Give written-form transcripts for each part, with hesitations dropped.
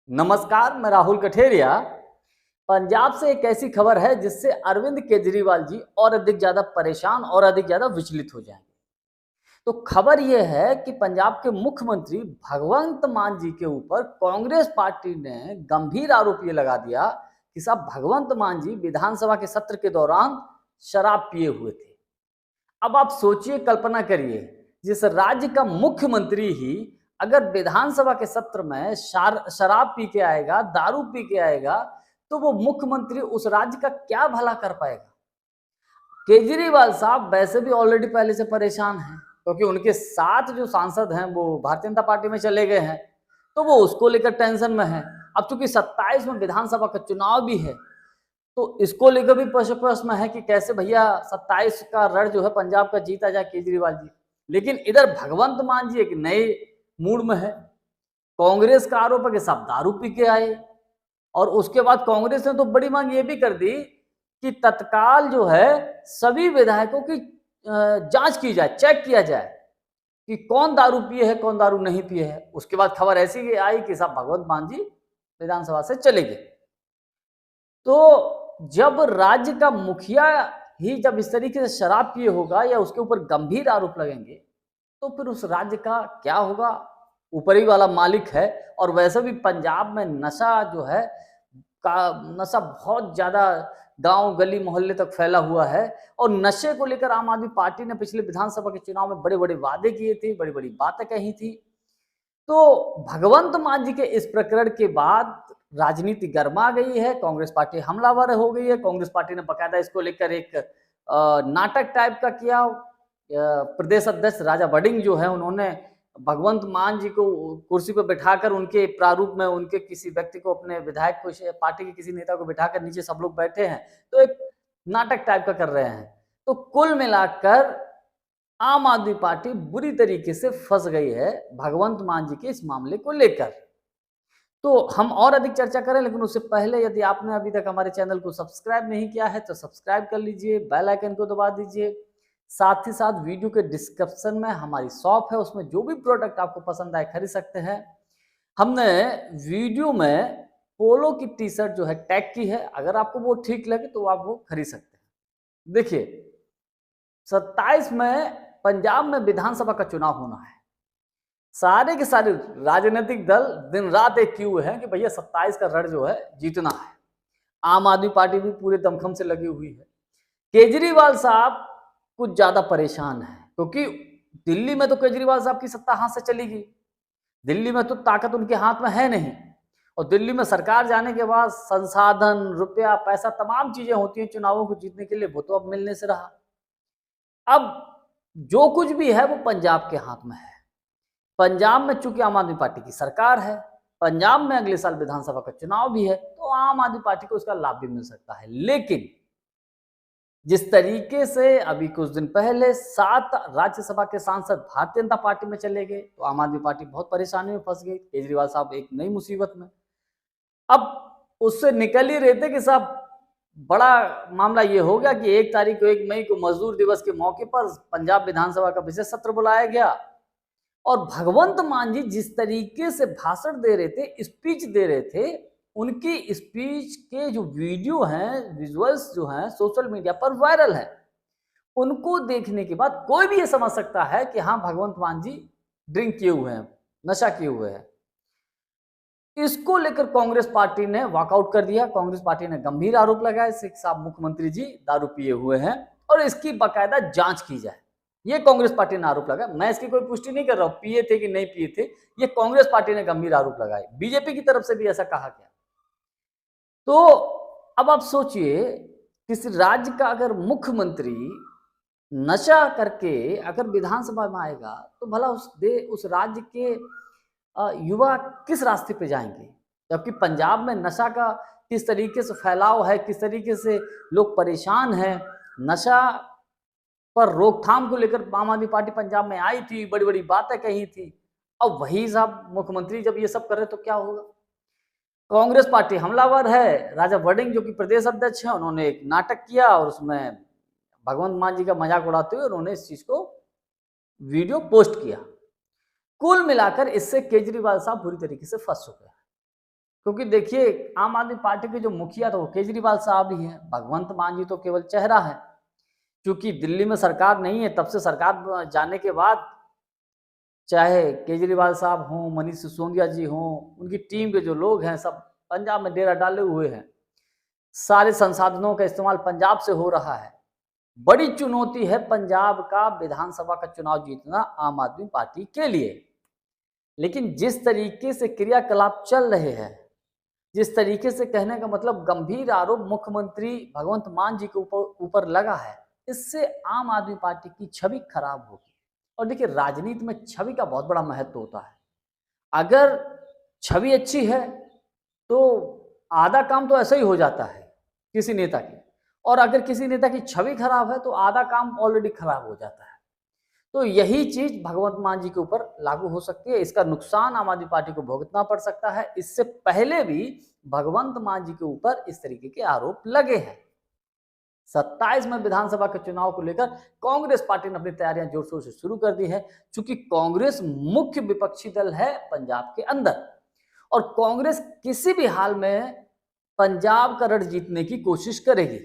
नमस्कार, मैं राहुल कठेरिया। पंजाब से एक ऐसी खबर है जिससे अरविंद केजरीवाल जी और अधिक ज्यादा परेशान और अधिक ज्यादा विचलित हो जाएंगे। तो खबर यह है कि पंजाब के मुख्यमंत्री भगवंत मान जी के ऊपर कांग्रेस पार्टी ने गंभीर आरोप ये लगा दिया कि साहब भगवंत मान जी विधानसभा के सत्र के दौरान शराब पिए हुए थे। अब आप सोचिए, कल्पना करिए, जिस राज्य का मुख्यमंत्री ही अगर विधानसभा के सत्र में शराब पी के आएगा, दारू पी के आएगा, तो वो मुख्यमंत्री उस राज्य का क्या भला कर पाएगा। केजरीवाल साहब वैसे भी ऑलरेडी पहले से परेशान हैं, क्योंकि उनके साथ जो सांसद हैं वो भारतीय जनता पार्टी में चले गए हैं, तो वो उसको लेकर टेंशन में है। अब चूंकि 27 में विधानसभा का चुनाव भी है, तो इसको लेकर भी प्रश्न है कि कैसे भैया 27 का रण जो है पंजाब का जीता जाए केजरीवाल जी। लेकिन इधर भगवंत मान जी एक नए मूड में है। कांग्रेस का आरोप है कि सब दारू पी के आए, और उसके बाद कांग्रेस ने तो बड़ी मांग ये भी कर दी कि तत्काल जो है सभी विधायकों की जांच की जाए, चेक किया जाए कि कौन दारू पिए है, कौन दारू नहीं पिए है। उसके बाद खबर ऐसी आई कि साहब भगवंत मान जी विधानसभा से चले गए। तो जब राज्य का मुखिया ही जब इस तरीके से शराब पिए होगा या उसके ऊपर गंभीर आरोप लगेंगे, तो फिर उस राज्य का क्या होगा। ऊपरी वाला मालिक है, और वैसे भी पंजाब में नशा जो है का नशा बहुत ज्यादा गांव गली मोहल्ले तक फैला हुआ है। और नशे को लेकर आम आदमी पार्टी ने पिछले विधानसभा के चुनाव में बड़े बड़े वादे किए थे, बड़ी बड़ी बातें कही थी। तो भगवंत मान जी के इस प्रकरण के बाद राजनीति गर्मा गई है, कांग्रेस पार्टी हमलावर हो गई है। कांग्रेस पार्टी ने बकायदा इसको लेकर एक नाटक टाइप का किया। प्रदेश अध्यक्ष राजा वड़िंग जो है, उन्होंने भगवंत मान जी को कुर्सी पर बैठाकर उनके प्रारूप में उनके किसी व्यक्ति को, अपने विधायक को, पार्टी के किसी नेता को बिठाकर नीचे सब लोग बैठे हैं, तो एक नाटक टाइप का कर रहे हैं। तो कुल मिलाकर आम आदमी पार्टी बुरी तरीके से फंस गई है भगवंत मान जी के इस मामले को लेकर। तो हम और अधिक चर्चा करें, लेकिन उससे पहले यदि आपने अभी तक हमारे चैनल को सब्सक्राइब नहीं किया है तो सब्सक्राइब कर लीजिए, बेल आइकन को दबा दीजिए। साथ ही साथ वीडियो के डिस्क्रिप्शन में हमारी शॉप है, उसमें जो भी प्रोडक्ट आपको पसंद आए खरीद सकते हैं। हमने वीडियो में पोलो की टी शर्ट जो है टैग की है, अगर आपको वो ठीक लगे तो आप वो खरीद सकते हैं। देखिए, 27 में पंजाब में विधानसभा का चुनाव होना है। सारे के सारे राजनीतिक दल दिन रात एक किए हुए हैं कि भैया 27 का रण जो है जीतना है। आम आदमी पार्टी भी पूरे दमखम से लगी हुई है। केजरीवाल साहब कुछ ज्यादा परेशान है, क्योंकि दिल्ली में तो केजरीवाल साहब की सत्ता हाथ से चली गई। दिल्ली में तो ताकत उनके हाथ में है नहीं, और दिल्ली में सरकार जाने के बाद संसाधन, रुपया, पैसा, तमाम चीजें होती हैं चुनावों को जीतने के लिए, वो तो अब मिलने से रहा। अब जो कुछ भी है वो पंजाब के हाथ में है। पंजाब में चूंकि आम आदमी पार्टी की सरकार है, पंजाब में अगले साल विधानसभा का चुनाव भी है, तो आम आदमी पार्टी को इसका लाभ भी मिल सकता है। लेकिन जिस तरीके से अभी कुछ दिन पहले 7 राज्यसभा के सांसद भारतीय जनता पार्टी में चले गए, तो आम आदमी पार्टी बहुत परेशानी में फंस गई। केजरीवाल साहब एक नई मुसीबत में। अब उससे निकल ही रहे थे कि साहब बड़ा मामला ये हो गया कि 1 तारीख को, 1 मई को मजदूर दिवस के मौके पर पंजाब विधानसभा का विशेष सत्र बुलाया गया। और भगवंत मान जी जिस तरीके से भाषण दे रहे थे, स्पीच दे रहे थे, उनकी स्पीच के जो वीडियो हैं, विजुअल्स जो हैं, सोशल मीडिया पर वायरल है। उनको देखने के बाद कोई भी ये समझ सकता है कि हाँ, भगवंत मान जी ड्रिंक किए हुए हैं, नशा किए हुए हैं। इसको लेकर कांग्रेस पार्टी ने वॉकआउट कर दिया। कांग्रेस पार्टी ने गंभीर आरोप लगाया कि साहब मुख्यमंत्री जी दारू पिए हुए हैं, और इसकी बाकायदा जांच की जाए। ये कांग्रेस पार्टी ने आरोप लगाया। मैं इसकी कोई पुष्टि नहीं कर रहा हूं पिए थे कि नहीं पिए थे, ये कांग्रेस पार्टी ने गंभीर आरोप लगाए। बीजेपी की तरफ से भी ऐसा कहा गया। तो अब आप सोचिए, किसी राज्य का अगर मुख्यमंत्री नशा करके अगर विधानसभा में आएगा, तो भला उस राज्य के युवा किस रास्ते पे जाएंगे। जबकि पंजाब में नशा का किस तरीके से फैलाव है, किस तरीके से लोग परेशान हैं। नशा पर रोकथाम को लेकर आम आदमी पार्टी पंजाब में आई थी, बड़ी बड़ी बातें कही थी। अब वही साहब मुख्यमंत्री जब ये सब कर रहे तो क्या होगा। कांग्रेस पार्टी हमलावर है। राजा वड़िंग जो कि प्रदेश अध्यक्ष है, उन्होंने एक नाटक किया, और उसमें भगवंत मान जी का मजाक उड़ाते हुए उन्होंने इस चीज को वीडियो पोस्ट किया। कुल मिलाकर इससे केजरीवाल साहब बुरी तरीके से फंस चुके हैं। क्योंकि देखिए आम आदमी पार्टी के जो मुखिया तो वो केजरीवाल साहब ही हैं, भगवंत मान जी तो केवल चेहरा है। क्योंकि दिल्ली में सरकार नहीं है, तब से सरकार जाने के बाद चाहे केजरीवाल साहब हों, मनीष सिसोदिया जी हों, उनकी टीम के जो लोग हैं सब पंजाब में डेरा डाले हुए हैं। सारे संसाधनों का इस्तेमाल पंजाब से हो रहा है। बड़ी चुनौती है पंजाब का विधानसभा का चुनाव जीतना आम आदमी पार्टी के लिए। लेकिन जिस तरीके से क्रियाकलाप चल रहे हैं, जिस तरीके से कहने का मतलब गंभीर आरोप मुख्यमंत्री भगवंत मान जी के ऊपर लगा है, इससे आम आदमी पार्टी की छवि खराब होगी। और देखिए राजनीति में छवि का बहुत बड़ा महत्व होता है। अगर छवि अच्छी है तो आधा काम तो ऐसा ही हो जाता है किसी नेता की, और अगर किसी नेता की छवि खराब है तो आधा काम ऑलरेडी खराब हो जाता है। तो यही चीज भगवंत मान जी के ऊपर लागू हो सकती है। इसका नुकसान आम आदमी पार्टी को भुगतना पड़ सकता है। इससे पहले भी भगवंत मान जी के ऊपर इस तरीके के आरोप लगे हैं। 27 में विधानसभा के चुनाव को लेकर कांग्रेस पार्टी ने अपनी तैयारियां जोर शोर से शुरू कर दी है, क्योंकि कांग्रेस मुख्य विपक्षी दल है पंजाब के अंदर, और कांग्रेस किसी भी हाल में पंजाब का रण जीतने की कोशिश करेगी।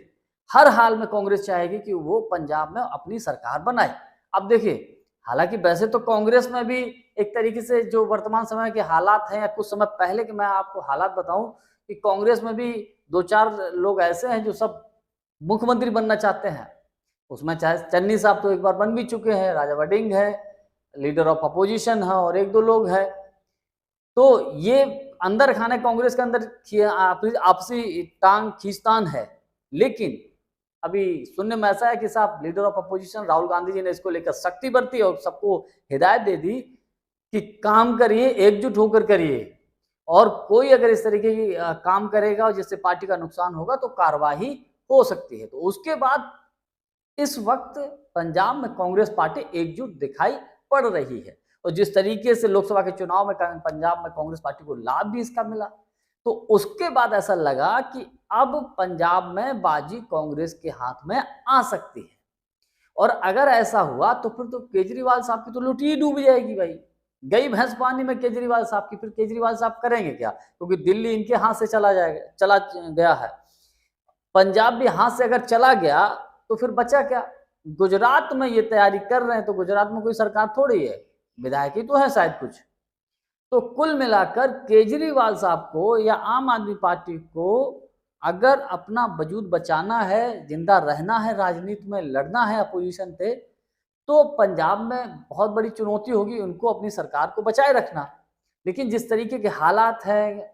हर हाल में कांग्रेस चाहेगी कि वो पंजाब में अपनी सरकार बनाए। अब देखिए, हालांकि वैसे तो कांग्रेस में भी एक तरीके से जो वर्तमान समय के हालात हैं, या कुछ समय पहले के मैं आपको हालात बताऊं कि कांग्रेस में भी 2-4 लोग ऐसे हैं जो सब मुख्यमंत्री बनना चाहते हैं। उसमें चाहे चन्नी साहब तो एक बार बन भी चुके हैं, राजा वडिंग है, लीडर ऑफ अपोजिशन है, और 1-2 लोग हैं। तो ये अंदर खाने कांग्रेस के अंदर आपसी टांग खींचतान है। लेकिन अभी सुनने में ऐसा है कि साहब leader of opposition Rahul Gandhi ji ने इसको लेकर सख्ती बरती और सबको हिदायत दे दी कि काम करिए, एकजुट होकर करिए, और कोई अगर इस तरीके की काम करेगा जिससे पार्टी का नुकसान होगा तो कार्रवाई हो सकती है। तो उसके बाद इस वक्त पंजाब में कांग्रेस पार्टी एकजुट दिखाई पड़ रही है, और जिस तरीके से लोकसभा के चुनाव में पंजाब में कांग्रेस पार्टी को लाभ भी इसका मिला, तो उसके बाद ऐसा लगा कि अब पंजाब में बाजी कांग्रेस के हाथ में आ सकती है। और अगर ऐसा हुआ तो फिर तो केजरीवाल साहब की तो लुटी डूब जाएगी भाई। गई भैंस पानी में केजरीवाल साहब की, फिर केजरीवाल साहब करेंगे क्या? क्योंकि दिल्ली इनके हाथ से चला गया है। पंजाब भी हाथ से अगर चला गया तो फिर बचा क्या? गुजरात में ये तैयारी कर रहे हैं, तो गुजरात में कोई सरकार थोड़ी है, विधायक ही तो है शायद कुछ। तो कुल मिलाकर केजरीवाल साहब को या आम आदमी पार्टी को अगर अपना वजूद बचाना है, जिंदा रहना है, राजनीति में लड़ना है अपोजिशन पे, तो पंजाब में बहुत बड़ी चुनौती होगी उनको अपनी सरकार को बचाए रखना। लेकिन जिस तरीके के हालात हैं,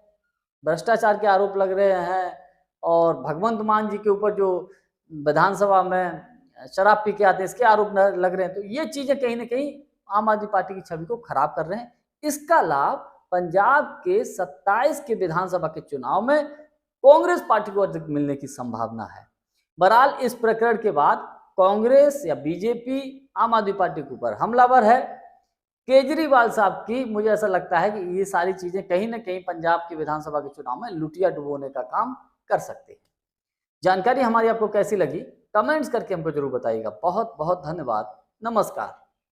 भ्रष्टाचार के आरोप लग रहे हैं, और भगवंत मान जी के ऊपर जो विधानसभा में शराब पी के आते हैं इसके आरोप लग रहे हैं, तो ये चीजें कहीं ना कहीं आम आदमी पार्टी की छवि को खराब कर रहे हैं। इसका लाभ पंजाब के 27 के विधानसभा के चुनाव में कांग्रेस पार्टी को अधिक मिलने की संभावना है। बहरहाल इस प्रकरण के बाद कांग्रेस या बीजेपी आम आदमी पार्टी के ऊपर हमलावर है। केजरीवाल साहब की मुझे ऐसा लगता है कि ये सारी चीजें कहीं ना कहीं पंजाब के विधानसभा के चुनाव में लुटिया डुबोने का काम कर सकते हैं। जानकारी हमारी आपको कैसी लगी कमेंट्स करके हमको जरूर बताइएगा। बहुत बहुत धन्यवाद। नमस्कार।